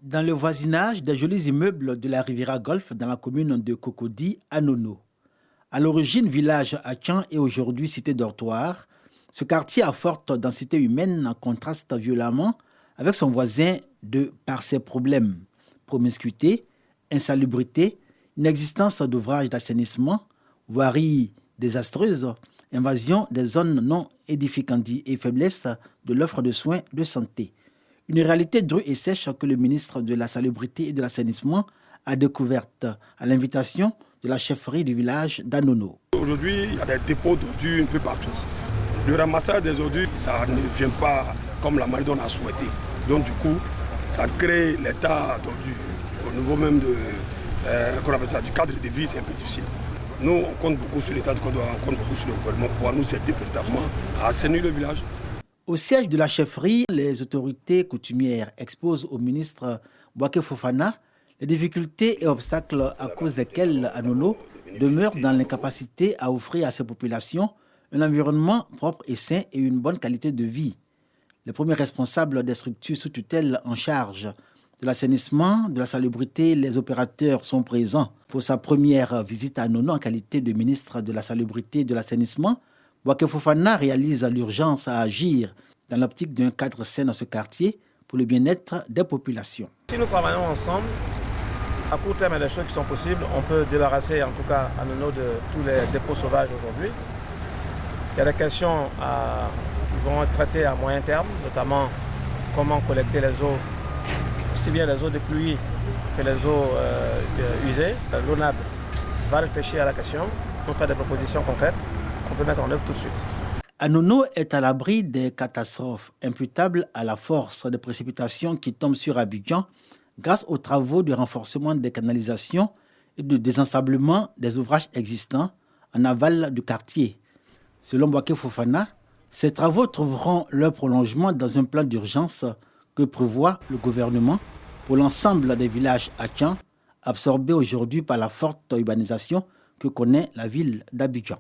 Dans le voisinage des jolis immeubles de la Riviera Golf dans la commune de Cocody à Nono. À l'origine village Atchan et aujourd'hui cité dortoir, ce quartier à forte densité humaine contraste violemment avec son voisin de par ses problèmes. Promiscuité, insalubrité, inexistence d'ouvrages d'assainissement, voirie désastreuse, invasion des zones non édificantes et faiblesse de l'offre de soins de santé. Une réalité drue et sèche que le ministre de la Salubrité et de l'Assainissement a découverte à l'invitation de la chefferie du village d'Anono. Aujourd'hui, il y a des dépôts d'ordures un peu partout. Le ramassage des ordures, ça ne vient pas comme la Maridon a souhaité. Donc du coup, ça crée l'état d'ordures. Au niveau même du cadre de vie, c'est un peu difficile. Nous, on compte beaucoup sur l'État de Côte d'Ivoire, on compte beaucoup sur le gouvernement pour pouvoir nous aider véritablement à assainir le village. Au siège de la chefferie, les autorités coutumières exposent au ministre Bouaké Fofana les difficultés et obstacles à cause desquels Anono demeure dans l'incapacité à offrir à ses populations un environnement propre et sain et une bonne qualité de vie. Les premiers responsables des structures sous tutelle en charge de l'assainissement, de la salubrité, les opérateurs sont présents. Pour sa première visite à Anono en qualité de ministre de la Salubrité et de l'Assainissement, Bouaké Fofana réalise l'urgence à agir dans l'optique d'un cadre sain dans ce quartier pour le bien-être des populations. Si nous travaillons ensemble, à court terme, il y a des choses qui sont possibles. On peut débarrasser en tout cas à Nono de tous les dépôts sauvages aujourd'hui. Il y a des questions qui vont être traitées à moyen terme, notamment comment collecter les eaux, aussi bien les eaux de pluie que les eaux usées. L'ONAB va réfléchir à la question pour faire des propositions concrètes qu'on peut mettre en œuvre tout de suite. Anono est à l'abri des catastrophes imputables à la force des précipitations qui tombent sur Abidjan grâce aux travaux de renforcement des canalisations et de désensablement des ouvrages existants en aval du quartier. Selon Bouaké Fofana, ces travaux trouveront leur prolongement dans un plan d'urgence que prévoit le gouvernement pour l'ensemble des villages Atchan, absorbés aujourd'hui par la forte urbanisation que connaît la ville d'Abidjan.